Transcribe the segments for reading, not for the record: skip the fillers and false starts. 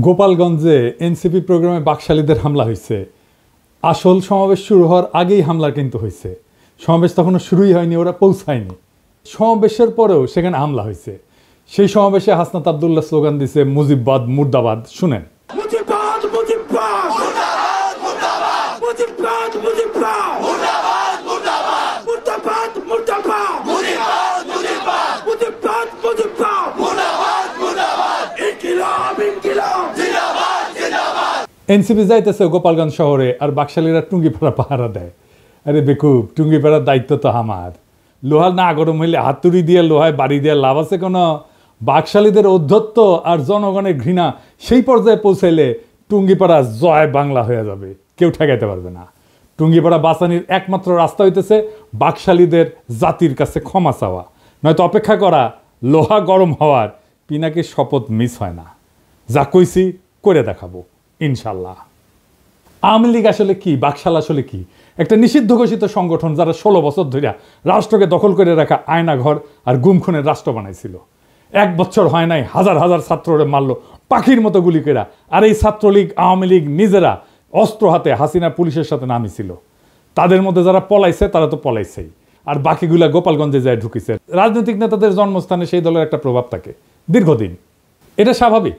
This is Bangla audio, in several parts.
গোপালগঞ্জে এনসিপি প্রোগ্রামে বাকশালীদের হামলা হয়েছে। আসল সমাবেশ শুরু হওয়ার আগেই হামলা কিন্তু হয়েছে। সমাবেশ তখনও শুরুই হয়নি, ওরা পৌঁছায়নি। সমাবেশের পরেও সেখানে হামলা হয়েছে। সেই সমাবেশে হাসনাত আব্দুল্লাহ স্লোগান দিছে মুজিববাদ মুর্দাবাদ। শুনেন। এনসিপি যাইতেছে গোপালগঞ্জ শহরে, আর বাকশালীরা টুঙ্গিপাড়া পাহারা দেয়। আরে বেকুব, টুঙ্গিপাড়ার দায়িত্ব তো আমার। লোহা না গরম হইলে হাতুড়ি দিয়ে লোহায় বাড়ি দিয়ে লাভ আছে কোনো? বাকশালীদের ঔদ্ধত্য আর জনগণের ঘৃণা সেই পর্যায়ে পৌঁছাইলে টুঙ্গিপাড়া জয় বাংলা হয়ে যাবে, কেউ ঠেকাইতে পারবে না। টুঙ্গিপাড়া বাঁচানির একমাত্র রাস্তা হইতেছে বাকশালীদের জাতির কাছে ক্ষমা চাওয়া, নয়তো অপেক্ষা করা লোহা গরম হওয়ার। পিনাকির শপথ মিস হয় না, যা কইছি করে দেখাবো ইনশাল্লাহ। আওয়ামী লীগ আসলে কি, বাকশাল আসলে কি? একটা নিষিদ্ধ ঘোষিত সংগঠন যারা 16 বছর ধরে রাষ্ট্রকে দখল করে রাখা আয়নাঘর আর গুমখুনের রাষ্ট্র বানাইছিল। 1 বছর হয় নাই হাজার হাজার ছাত্ররে মারলো পাখির মতো গুলি কেরা। আর এই ছাত্রলীগ আওয়ামী লীগ নিজেরা অস্ত্র হাতে হাসিনা পুলিশের সাথে নামিছিল। তাদের মধ্যে যারা পলাইছে তারা তো পলাইছেই, আর বাকিগুলা গোপালগঞ্জে যায় ঢুকিছে। রাজনৈতিক নেতাদের জন্মস্থানে সেই দলের একটা প্রভাব থাকে দীর্ঘদিন, এটা স্বাভাবিক।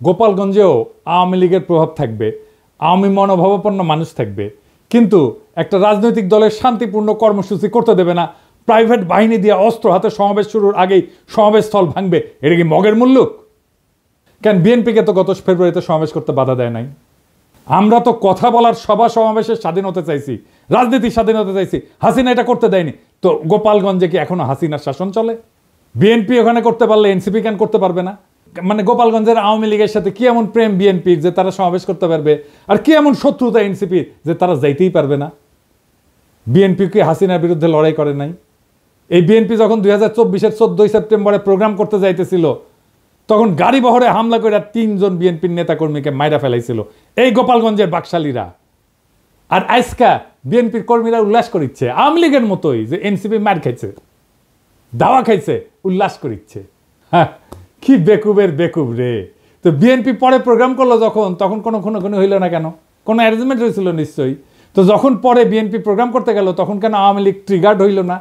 গোপালগঞ্জেও আওয়ামী লীগের প্রভাব থাকবে, আওয়ামী মনোভাবাপন্ন মানুষ থাকবে, কিন্তু একটা রাজনৈতিক দলের শান্তিপূর্ণ কর্মসূচি করতে দেবে না। প্রাইভেট বাহিনী দিয়ে অস্ত্র হাতে সমাবেশ শুরুর আগেই সমাবেশ স্থল ভাঙবে, এটা কি মগের মুল্লুক? কেন বিএনপিকে তো গত ফেব্রুয়ারিতে সমাবেশ করতে বাধা দেয় নাই? আমরা তো কথা বলার সভা সমাবেশের স্বাধীনতা চাইছি, রাজনীতির স্বাধীনতা চাইছি। হাসিনা এটা করতে দেয়নি, তো গোপালগঞ্জে কি এখনো হাসিনার শাসন চলে? বিএনপি ওখানে করতে পারলে এনসিপি কেন করতে পারবে না? মানে গোপালগঞ্জের আওয়ামী লীগের সাথে কি এমন প্রেম বিএনপির যে তারা সমাবেশ করতে পারবে, আর কি এমন শত্রুতা এনসিপির যে তারা যাইতেই পারবে না? বিএনপি কি হাসিনার বিরুদ্ধে লড়াই করে নাই? এই বিএনপি যখন 2024-এর 14 সেপ্টেম্বরে প্রোগ্রাম করতে যাইতেছিল, তখন গাড়ি বহরে হামলা করে 3 জন বিএনপির নেতাকর্মীকে মাইরা ফেলাইছিল এই গোপালগঞ্জের বাকশালীরা। আর আজকা বিএনপির কর্মীরা উল্লাস করিচ্ছে আওয়ামী লীগের মতোই, যে এনসিপি মার খাইছে, দাওয়া খাইছে, উল্লাস করিচ্ছে। হ্যাঁ, কি বেকুবের বেকুব রে। তো বিএনপি পরে প্রোগ্রাম করলো যখন, তখন কোনো হইল না কেন? কোনো অ্যারেঞ্জমেন্ট হয়েছিল নিশ্চয়ই। তো যখন পরে বিএনপি প্রোগ্রাম করতে গেল, তখন কেন আওয়ামী লীগ ট্রিগার্ড হইল না?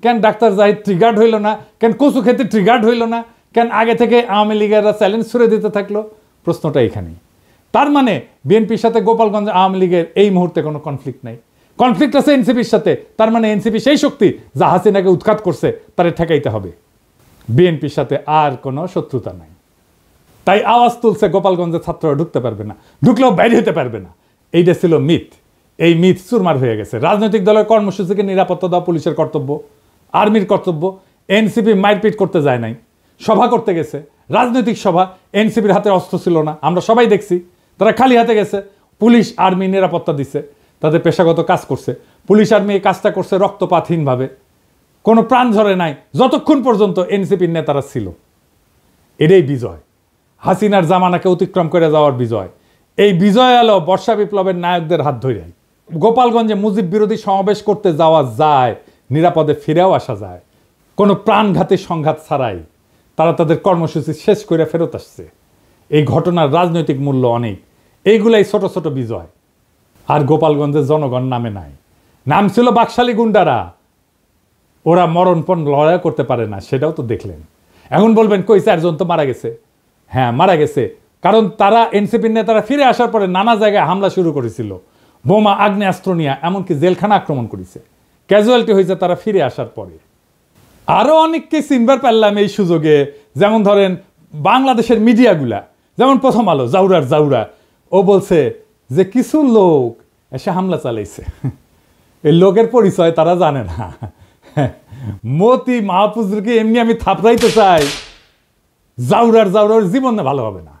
কেন ডাক্তার জাহিদ ট্রিগার্ড হইল না? কেন কচু খেতে ট্রিগার্ড হইল না? কেন আগে থেকে আওয়ামী লীগেরা চ্যালেঞ্জ ছুড়ে দিতে থাকলো? প্রশ্নটা এখানেই। তার মানে বিএনপির সাথে গোপালগঞ্জ আওয়ামী লীগের এই মুহূর্তে কোনো কনফ্লিক্ট নাই, কনফ্লিক্ট আছে এনসিপির সাথে। তার মানে এনসিপি সেই শক্তি যা হাসিনাকে উৎখাত করছে, তারে ঠেকাইতে হবে। বিএনপির সাথে আর কোনো শত্রুতা নাই। তাই আওয়াজ তুলছে গোপালগঞ্জের ছাত্ররা ঢুকতে পারবে না, ঢুকলেও বাইরে হতে পারবে না। এইটা ছিল মিথ। এই মিথ চুরমার হয়ে গেছে। রাজনৈতিক দলের কর্মসূচিকে নিরাপত্তা দেওয়া পুলিশের কর্তব্য, আর্মির কর্তব্য। এনসিপি মারপিট করতে যায় নাই, সভা করতে গেছে, রাজনৈতিক সভা। এনসিপির হাতে অস্ত্র ছিল না, আমরা সবাই দেখছি। তারা খালি হাতে গেছে, পুলিশ আর্মি নিরাপত্তা দিচ্ছে, তাদের পেশাগত কাজ করছে। পুলিশ আর্মি এই কাজটা করছে রক্তপাতহীনভাবে, কোনো প্রাণ ঝরে নাই, যতক্ষণ পর্যন্ত এনসিপির নেতারা ছিল। এটাই বিজয়, হাসিনার জামানাকে অতিক্রম করে যাওয়ার বিজয়। এই বিজয় এলো বর্ষা বিপ্লবের নায়কদের হাত ধরে। গোপালগঞ্জে মুজিব বিরোধী সমাবেশ করতে যাওয়া যায়, নিরাপদে ফিরেও আসা যায়, কোনো প্রাণঘাতী সংঘাত ছাড়াই। তারা তাদের কর্মসূচি শেষ করে ফেরত আসছে। এই ঘটনার রাজনৈতিক মূল্য অনেক। এইগুলাই ছোট ছোট বিজয়। আর গোপালগঞ্জের জনগণ নামে নাই, নাম ছিল বাকশালী গুন্ডারা। ওরা মরণপণ লড়াই করতে পারে না, সেটাও তো দেখলেন। এখন বলবেন কই 4 জন তো মারা গেছে। হ্যাঁ, মারা গেছে, কারণ তারা এনসিপির নেতারা ফিরে আসার পরে নানা জায়গায় হামলা শুরু করেছিল, বোমা আগ্নেয়াস্ত্র নিয়ে, এমনকি জেলখানা আক্রমণ করেছে। ক্যাজুয়ালিটি হয়েছে তারা ফিরে আসার পরে। আরও অনেককে চিনবার পারলাম এই সুযোগে। যেমন ধরেন বাংলাদেশের মিডিয়াগুলা, যেমন প্রথম আলো, জাউরা, ও বলছে যে কিছু লোক এসে হামলা চালাইছে। এই লোকের পরিচয় তারা জানে না। মতি মাহফুজকে এমনি আমি থাপড়াইতে চাই, জাউরার জীবনে ভালো হবে না।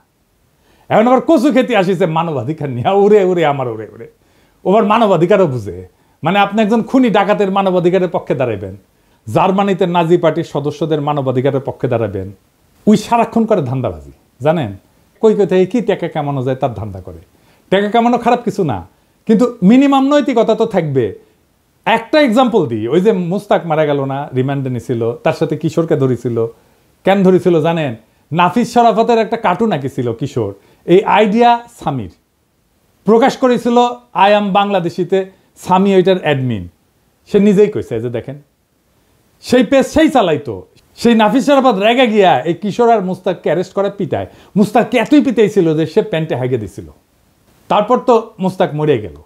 এখন আবার কচু খেতে আসিছে মানবাধিকার নিয়ে, ওরে আমার ওরে ওবার মানবাধিকারও বুঝে। মানে আপনি একজন খুনি ডাকাতের মানবাধিকারের পক্ষে দাঁড়াইবেন, জার্মানিতে নাজি পার্টির সদস্যদের মানবাধিকারের পক্ষে দাঁড়াবেন। ওই সারাক্ষণ করে ধান্দাবাজি, জানেন? কই থেকে কি টাকা কামানো যায় তার ধান্দা করে। টাকা কামানো খারাপ কিছু না, কিন্তু মিনিমাম নৈতিকতা তো থাকবে। একটা এক্সাম্পল দিই, ওই যে মুস্তাক মারা গেল না, রিমান্ডে নিছিল, তার সাথে কিশোরকে ধরেছিল। কেন ধরেছিল জানেন? নাফিস শরাফতের একটা কার্টুন আঁকিছিল কিশোর, এই আইডিয়া সামির প্রকাশ করেছিল আই অ্যাম বাংলাদেশিতে, সামি ওইটার অ্যাডমিন, সে নিজেই কইছে যে দেখেন সেই পেজ সেই চালাইতো। সেই নাফিস শরাফত রেগে গিয়া এই কিশোর আর মুস্তাককে অ্যারেস্ট করে পিটায়। মুস্তাককে এতই পিটাইছিল যে সে প্যান্টে হাগে দিছিল। তারপর তো মুস্তাক মরে গেল।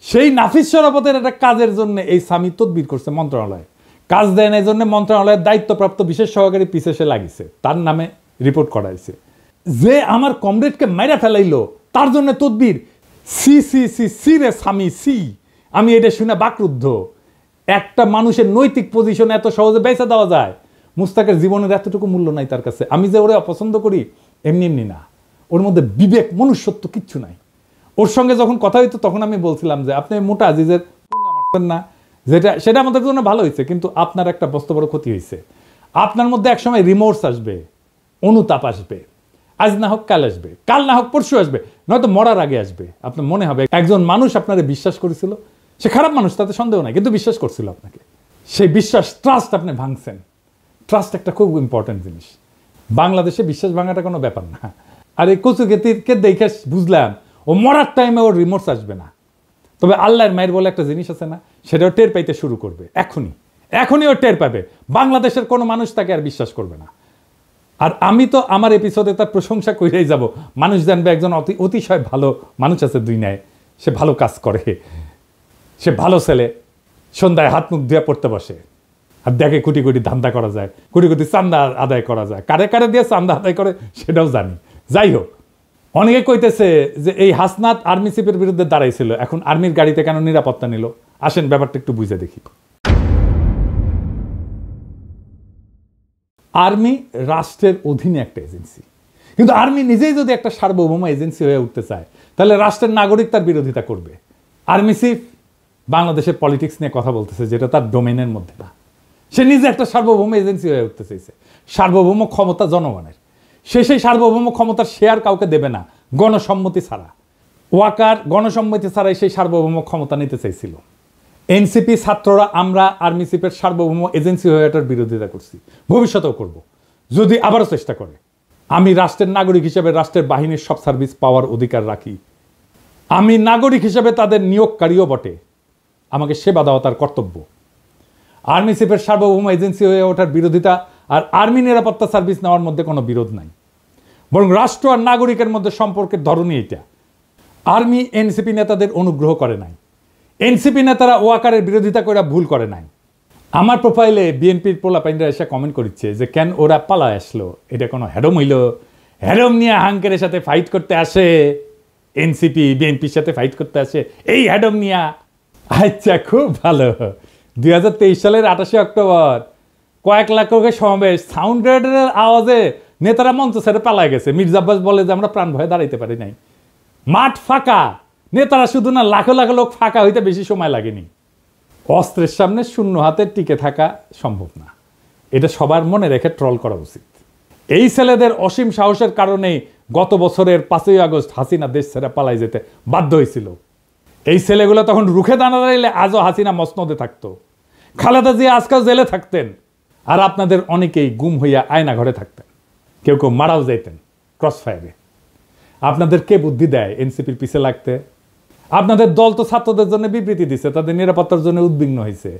সেই নাফিস শরাফতের একটা কাজের জন্য এই সামি তদবির করছে মন্ত্রণালয়ে, কাজ দেয় না এই জন্য মন্ত্রণালয়ের দায়িত্বপ্রাপ্ত বিশেষ সহকারী পিছে সে লাগিছে, তার নামে রিপোর্ট করাইছে। যে আমার কমরেডকে মাইরা ফেলাইলো তার জন্য তদবির, সি সি সি সি রে সামি সি। আমি এটা শুনে বাকরুদ্ধ। একটা মানুষের নৈতিক পজিশন এত সহজে বেঁচে দেওয়া যায়? মুস্তাকের জীবনের এতটুকু মূল্য নাই তার কাছে। আমি যে ওরে অপছন্দ করি এমনি এমনি না, ওর মধ্যে বিবেক মনুষ্যত্ব কিচ্ছু নাই। ওর সঙ্গে যখন কথা হইতো তখন আমি বলছিলাম যে আপনি মোটা আজিজের মারছেন না, সেটা আমাদের জন্য ভালো হয়েছে, কিন্তু আপনার একটা বস্ত বড় ক্ষতি হয়েছে। আপনার মধ্যে একসময় রিমোর্স আসবে, অনুতাপ আসবে, আজ না হোক কাল আসবে, কাল না হোক পরশু আসবে, নয়তো মরার আগে আসবে। আপনার মনে হবে একজন মানুষ আপনারে বিশ্বাস করেছিল, সে খারাপ মানুষ তাতে সন্দেহ নাই, কিন্তু বিশ্বাস করছিল আপনাকে। সেই বিশ্বাস, ট্রাস্ট আপনি ভাঙছেন। ট্রাস্ট একটা খুব ইম্পর্টেন্ট জিনিস। বাংলাদেশে বিশ্বাস ভাঙাটা কোনো ব্যাপার না। আর এই কচুকেতিকে দেখে বুঝলাম ও মরার টাইমে ওর রিমোর্স আসবে না। তবে আল্লাহর মায়ের বলে একটা জিনিস আছে না, সেটাও টের পাইতে শুরু করবে এখনই ও টের পাবে। বাংলাদেশের কোনো মানুষ তাকে আর বিশ্বাস করবে না। আর আমি তো আমার এপিসোডে তার প্রশংসা করেই যাব। মানুষ জানবে একজন অতিশয় ভালো মানুষ আছে দুনিয়ায়, সে ভালো কাজ করে, সে ভালো ছেলে, সন্ধ্যায় হাত মুখ ধুয়ে পড়তে বসে আর দেখে কোটি কোটি ধান্দা করা যায়, কোটি কোটি চান্দা আদায় করা যায়। কারে কারে দিয়ে চান্দা আদায় করে সেটাও জানি। যাই হোক, অনেকে কইতেছে যে এই হাসনাত আর্মি চিফের বিরুদ্ধে দাঁড়াইছিল, এখন আর্মির গাড়িতে কেন নিরাপত্তা নিল? আসেন ব্যাপারটা একটু বুঝে দেখি। আর্মি রাষ্ট্রের অধীনে একটা এজেন্সি, কিন্তু আর্মি নিজেই যদি একটা সার্বভৌম এজেন্সি হয়ে উঠতে চায় তাহলে রাষ্ট্রের নাগরিক তার বিরোধিতা করবে। আর্মি চিফ বাংলাদেশের পলিটিক্স নিয়ে কথা বলতেছে, যেটা তার ডোমেনের মধ্যে না। সে নিজে একটা সার্বভৌম এজেন্সি হয়ে উঠতে চাইছে। সার্বভৌম ক্ষমতা জনগণের, সেই সার্বভৌম ক্ষমতার শেয়ার কাউকে দেবে না গণসম্মতি ছাড়া। ওয়াকার গণসম্মতি ছাড়াই সেই সার্বভৌম ক্ষমতা নিতে চাইছিল। এনসিপি ছাত্ররা আমরা আর্মি চিফের সার্বভৌম এজেন্সি হয়ে এটার বিরোধিতা করছি, ভবিষ্যতেও করব যদি আবারও চেষ্টা করে। আমি রাষ্ট্রের নাগরিক হিসেবে রাষ্ট্রের বাহিনীর সব সার্ভিস পাওয়ার অধিকার রাখি। আমি নাগরিক হিসেবে তাদের নিয়োগকারীও বটে, আমাকে সেবা দেওয়া তার কর্তব্য। আর্মি চিফের সার্বভৌম এজেন্সি হয়ে ওঠার বিরোধিতা আর আর্মি নিরাপত্তা সার্ভিস নেওয়ার মধ্যে কোনো বিরোধ নাই, বরং রাষ্ট্র আর নাগরিকের মধ্যে সম্পর্কের ধরনই এটা। আর্মি এনসিপি নেতাদের অনুগ্রহ করে নাই, এনসিপি নেতারা ওয়াকারের বিরোধিতা করে ভুল করে নাই। আমার প্রোফাইলে বিএনপির পোলাপাইনরা এসে কমেন্ট করছে যে কেন ওরা পালায় আসলো, এটা কোনো হ্যাডম হইল? হ্যাডম নিয়ে হাঙ্কের সাথে ফাইট করতে আসে এনসিপি, বিএনপির সাথে ফাইট করতে আসে এই হ্যাডম নিয়া। আচ্ছা, খুব ভালো। 2023 সালের 28 অক্টোবর কয়েক লাখ লোকের সমাবেশ, সাউন্ড গ্রেডের আওয়াজে নেতারা মঞ্চ ছেড়ে পালায় গেছে। মির্জা আব্বাস বলে যে আমরা প্রাণ ভয়ে দাঁড়াইতে পারি নাই। মাঠ ফাঁকা, নেতারা শুধু না লাখো লাখো লোক ফাঁকা হইতে বেশি সময় লাগেনি। অস্ত্রের সামনে শূন্য হাতে টিকে থাকা সম্ভব না, এটা সবার মনে রেখে ট্রল করা উচিত। এই ছেলেদের অসীম সাহসের কারণে গত বছরের 5ই আগস্ট হাসিনা দেশ ছেড়ে পালাই যেতে বাধ্য হয়েছিল। এই ছেলেগুলো তখন রুখে দাঁড়াইলে আজও হাসিনা মসনদে থাকতো, খালেদা জিয়া আজকাল জেলে থাকতেন, আর আপনাদের অনেকেই গুম হইয়া আয়না ঘরে থাকতেন, কেউ কেউ মারাও যাইতেন ক্রস ফায়ারে। আপনাদের কে বুদ্ধি দেয় এনসিপির পিছে লাগতে? আপনাদের দল তো ছাত্রদের জন্য বিবৃতি দিছে, তাদের নিরাপত্তার জন্য উদ্বিগ্ন হয়েছে।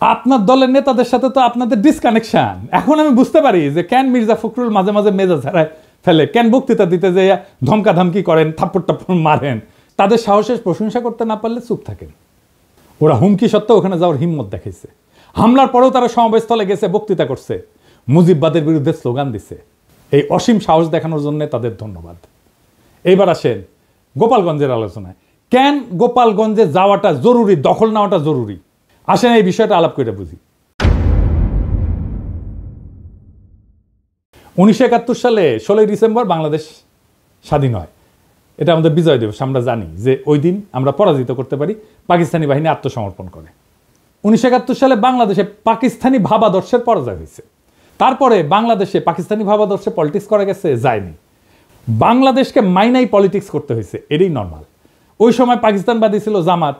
আপনার দলের নেতাদের সাথে তো আপনাদের ডিসকানেকশন। এখন আমি বুঝতে পারি যে কেন মির্জা ফখরুল মাঝে মাঝে মেজাজ হারায় ফেলে, কেন বক্তৃতা দিতে যে ধমকা ধমকি করেন, থাপ্পড় টাপ্পড় মারেন। তাদের সাহসের প্রশংসা করতে না পারলে চুপ থাকেন। ওরা হুমকি সত্ত্বেও ওখানে যাওয়ার হিম্মত দেখাইছে। হামলার পরেও তারা সমাবেশস্থলে গেছে, বক্তৃতা করছে, মুজিববাদের বিরুদ্ধে স্লোগান দিছে। এই অসীম সাহস দেখানোর জন্য তাদের ধন্যবাদ। এইবার আসেন গোপালগঞ্জের আলোচনায়। কেন গোপালগঞ্জে যাওয়াটা জরুরি, দখল নেওয়াটা জরুরি? আসেন এই বিষয়টা আলাপ করে বুঝি। 1971 সালে 16ই ডিসেম্বর বাংলাদেশ স্বাধীন হয়। এটা আমাদের বিজয় দিবস। আমরা জানি যে ওই দিন আমরা পরাজিত করতে পারি, পাকিস্তানি বাহিনী আত্মসমর্পণ করে। 1971 সালে বাংলাদেশে পাকিস্তানি ভাবাদর্শের পরাজয় হয়েছে। তারপরে বাংলাদেশে পাকিস্তানি ভাবাদর্শে পলিটিক্স করা গেছে, যায়নি। বাংলাদেশকে মাইনাই পলিটিক্স করতে হয়েছে, এটাই নর্মাল। ওই সময় পাকিস্তানবাদী ছিল জামাত,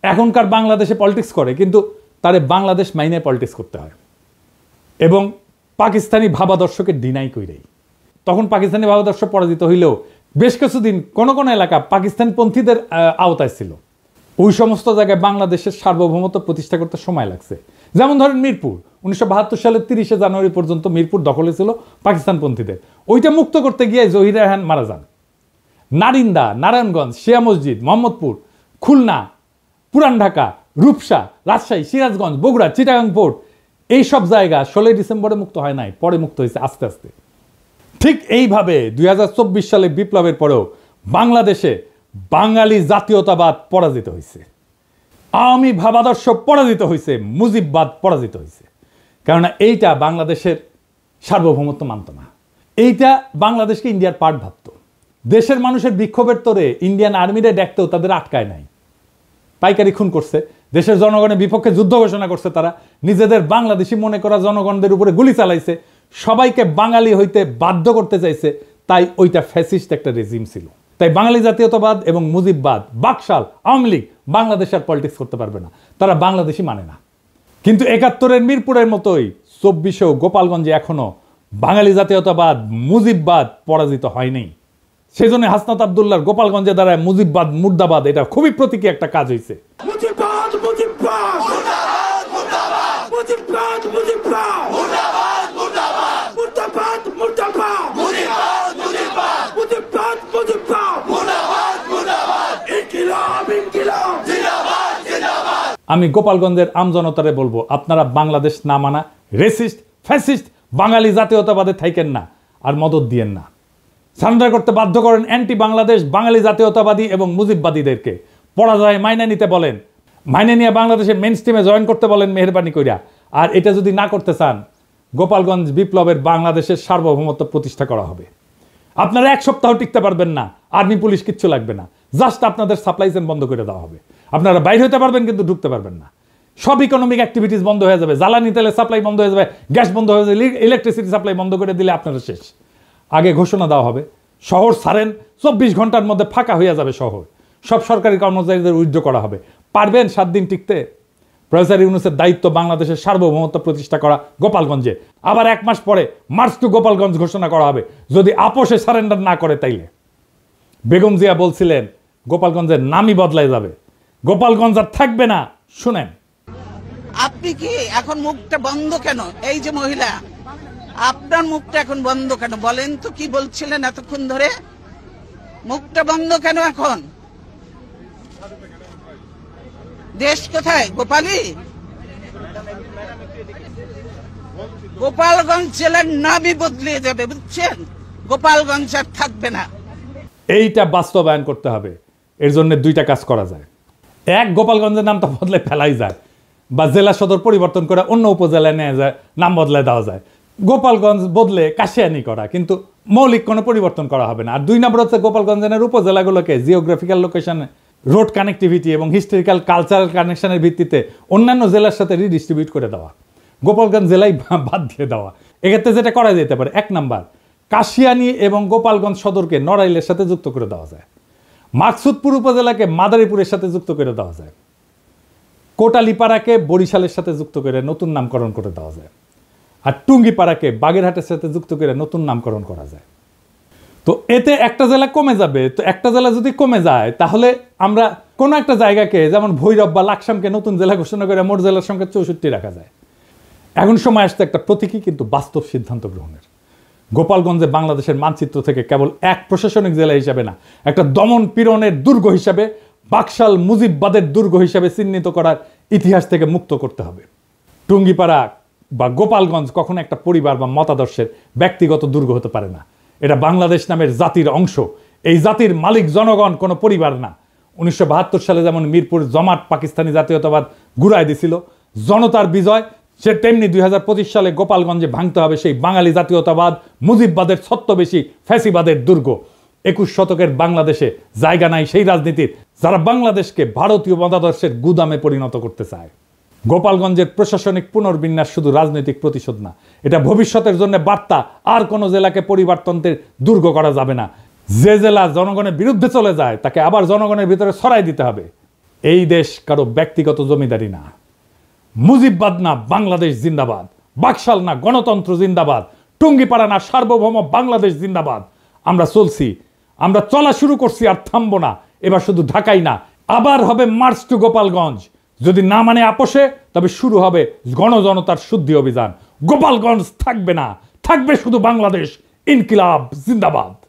এখনকার বাংলাদেশে পলিটিক্স করে, কিন্তু তারে বাংলাদেশ মাইনাই পলিটিক্স করতে হয় এবং পাকিস্তানি ভাবাদর্শকে ডিনাই কইরেই। তখন পাকিস্তানি ভাবাদর্শ পরাজিত হইলেও বেশ কিছুদিন কোন কোন এলাকা পাকিস্তানপন্থীদের আওতায় ছিল। ওই সমস্ত জায়গায় বাংলাদেশের সার্বভৌমত্ব প্রতিষ্ঠা করতে সময় লাগছে। যেমন ধরেন মিরপুর 1972 সালের 30শে জানুয়ারি পর্যন্ত মিরপুর দখলে ছিল পাকিস্তানপন্থীদের। ওইটা মুক্ত করতে গিয়ে জহির রায়হান মারা যান। নারিন্দা, নারায়ণগঞ্জ, শিয়া মসজিদ, মোহাম্মদপুর, খুলনা, পুরান ঢাকা, রূপসা, রাজশাহী, সিরাজগঞ্জ, বগুড়া, চিটাগাং পোর্ট, এইসব জায়গা 16 ডিসেম্বরে মুক্ত হয় নাই, পরে মুক্ত হয়েছে আস্তে আস্তে। ঠিক এইভাবে 2024 সালে বিপ্লবের পরেও বাংলাদেশে বাঙালি জাতীয়তাবাদ পরাজিত হয়েছে, আওয়ামী ভাবাদর্শ পরাজিত হয়েছে, মুজিববাদ পরাজিত হয়েছে। কেননা এইটা বাংলাদেশের সার্বভৌমত্ব মানত না, এইটা বাংলাদেশকে ইন্ডিয়ার পার্ট ভাবত। দেশের মানুষের বিক্ষোভের তোরে ইন্ডিয়ান আর্মিরে ডাকতেও তাদের আটকায় নাই, পাইকারি খুন করছে, দেশের জনগণের বিপক্ষে যুদ্ধ ঘোষণা করছে, তারা নিজেদের বাংলাদেশি মনে করা জনগণদের উপরে গুলি চালাইছে, সবাইকে বাঙালি হইতে বাধ্য করতে চাইছে। তাই ওইটা ফ্যাসিস্ট একটা রেজিম ছিল। তাই বাঙালি জাতীয়তাবাদ এবং মুজিববাদ, বাকশাল, আওয়ামী লীগ বাংলাদেশের পলিটিক্স করতে পারবে না, তারা বাংলাদেশি মানে না। কিন্তু 71-এর মিরপুরের মতোই 24-এও গোপালগঞ্জে এখনো বাঙালি জাতীয়তাবাদ, মুজিববাদ পরাজিত হয়নি। সেজন্য হাসনাত আব্দুল্লাহর গোপালগঞ্জে দাঁড়ায় মুজিববাদ মুর্দাবাদ, এটা খুবই প্রতীকী একটা কাজ হয়েছে। আমি গোপালগঞ্জের আমজনতারে বলবো, আপনারা বাংলাদেশ না মানা রেসিস্ট, ফ্যাসিস্ট বাঙালি জাতীয়তাবাদে থাকেন না, আর মদত দিয়েন না। সারেন্ডার করতে বাধ্য করেন অ্যান্টি বাংলাদেশ বাঙালি জাতীয়তাবাদী এবং মুজিববাদীদেরকে। পরাজয় মাইনে নিতে বলেন, মাইনে নিয়ে বাংলাদেশের মেইন স্ট্রিমে জয়েন করতে বলেন মেহেরবানি কইরা। আর এটা যদি না করতে চান, গোপালগঞ্জ বিপ্লবের বাংলাদেশের সার্বভৌমত্ব প্রতিষ্ঠা করা হবে। আপনারা এক সপ্তাহ টিকতে পারবেন না, আর্মি পুলিশ কিচ্ছু লাগবে না, জাস্ট আপনাদের সাপ্লাই চেইন বন্ধ করে দেওয়া হবে। আপনারা বাইরে হতে পারবেন কিন্তু ঢুকতে পারবেন না। সব ইকোনমিক অ্যাক্টিভিটিস বন্ধ হয়ে যাবে, জ্বালানি তেলের সাপ্লাই বন্ধ হয়ে যাবে, গ্যাস বন্ধ হয়ে যাবে, ইলেকট্রিসিটি সাপ্লাই বন্ধ করে দিলে আপনারা শেষ। আগে ঘোষণা দেওয়া হবে, শহর ছাড়েন, 24 ঘন্টার মধ্যে ফাঁকা হয়ে যাবে শহর, সব সরকারি কর্মচারীদের উইথড্র করা হবে। পারবেন 7 দিন টিকতে? প্রফেসর ইউনূসের দায়িত্ব বাংলাদেশের সার্বভৌমত্ব প্রতিষ্ঠা করা গোপালগঞ্জে। আবার 1 মাস পরে মার্চ টু গোপালগঞ্জ ঘোষণা করা হবে, যদি আপোষে সারেন্ডার না করে তাইলে। বেগম জিয়া বলছিলেন গোপালগঞ্জের নামই বদলাই যাবে, গোপালগঞ্জ আর থাকবে না। শুনেন, আপনি কি এখন মুখটা বন্ধ কেন? এই যে মহিলা, আপনার মুখটা এখন বন্ধ কেন বলেন তো? কি বলছিলেন এতক্ষণ ধরে? মুখটা বন্ধ কেন এখন? দেশ কোথায়? গোপালী? গোপালগঞ্জ জেলার নামই বদলে যাবে, বুঝছেন? গোপালগঞ্জ আর থাকবে না। এইটা বাস্তবায়ন করতে হবে। এর জন্য 2টা কাজ করা যায়। এক, গোপালগঞ্জের নামটা বদলে ফেলাই যায়, বা জেলা সদর পরিবর্তন করে অন্য উপজেলায় নেওয়া যায়, নাম বদলায় দেওয়া যায়। গোপালগঞ্জ বদলে কাশিয়ানি করা, কিন্তু মৌলিক কোনো পরিবর্তন করা হবে না। আর 2 নম্বর হচ্ছে গোপালগঞ্জের উপজেলাগুলোকে জিওগ্রাফিক্যাল লোকেশন, রোড কানেক্টিভিটি এবং হিস্টোরিক্যাল কালচারাল কানেকশনের ভিত্তিতে অন্যান্য জেলার সাথে রিডিস্ট্রিবিউট করে দেওয়া, গোপালগঞ্জ জেলায় বাদ দিয়ে দেওয়া। এক্ষেত্রে যেটা করা যেতে পারে, 1 নাম্বার, কাশিয়ানি এবং গোপালগঞ্জ সদরকে নড়াইলের সাথে যুক্ত করে দেওয়া যায়, মাকসুদপুর উপজেলাকে মাদারীপুরের সাথে যুক্ত করে দেওয়া যায়, কোটালীপাড়াকে বরিশালের সাথে যুক্ত করে নতুন নামকরণ করে দেওয়া যায়, আর টুঙ্গিপাড়াকে বাগেরহাটের সাথে যুক্ত করে নতুন নামকরণ করা যায়। তো এতে একটা জেলা কমে যাবে। তো একটা জেলা যদি কমে যায়, তাহলে আমরা কোনো একটা জায়গাকে, যেমন ভৈরব বা লাকসামকে নতুন জেলা ঘোষণা করে মোট জেলার সংখ্যা 64 রাখা যায়। এখন সময় আসছে একটা প্রতীকী কিন্তু বাস্তব সিদ্ধান্ত গ্রহণের। গোপালগঞ্জে বাংলাদেশের মানচিত্র থেকে কেবল এক প্রশাসনিক জেলা হিসাবে না, একটা দমন পীড়নের দুর্গ হিসাবে, বাকশাল মুজিববাদের দুর্গ হিসাবে চিহ্নিত করার ইতিহাস থেকে মুক্ত করতে হবে। টুঙ্গিপাড়া বা গোপালগঞ্জ কখনো একটা পরিবার বা মতাদর্শের ব্যক্তিগত দুর্গ হতে পারে না। এটা বাংলাদেশ নামের জাতির অংশ। এই জাতির মালিক জনগণ, কোনো পরিবার না। 1972 সালে যেমন মিরপুর জমাট পাকিস্তানি জাতীয়তাবাদ ঘুরায় দিছিল, জনতার বিজয়, সে তেমনি 2025 সালে গোপালগঞ্জে ভাঙতে হবে সেই বাঙালি জাতীয়তাবাদ, মুজিববাদের ছত্রবেশী ফ্যাসিবাদের দুর্গ। 21 শতকের বাংলাদেশে জায়গা নাই সেই রাজনীতির, যারা বাংলাদেশকে ভারতীয় মতাদর্শের গুদামে পরিণত করতে চায়। গোপালগঞ্জের প্রশাসনিক পুনর্বিন্যাস শুধু রাজনৈতিক প্রতিশোধ না, এটা ভবিষ্যতের জন্য বার্তা। আর কোনো জেলাকে পরিবারতন্ত্রের দুর্গ করা যাবে না। যে জেলা জনগণের বিরুদ্ধে চলে যায়, তাকে আবার জনগণের ভিতরে ছড়াই দিতে হবে। এই দেশ কারো ব্যক্তিগত জমিদারি না। মুজিববাদ না বাংলাদেশ জিন্দাবাদ, বাকশাল না গণতন্ত্র জিন্দাবাদ, টুঙ্গিপাড়া না সার্বভৌম বাংলাদেশ জিন্দাবাদ। আমরা চলছি, আমরা চলা শুরু করছি, আর থামবো না। এবার শুধু ঢাকাই না, আবার হবে মার্চ টু গোপালগঞ্জ। যদি না মানে আপোষে, তবে শুরু হবে গণজনতার শুদ্ধি অভিযান। গোপালগঞ্জ থাকবে না, থাকবে শুধু বাংলাদেশ। ইনকিলাব জিন্দাবাদ।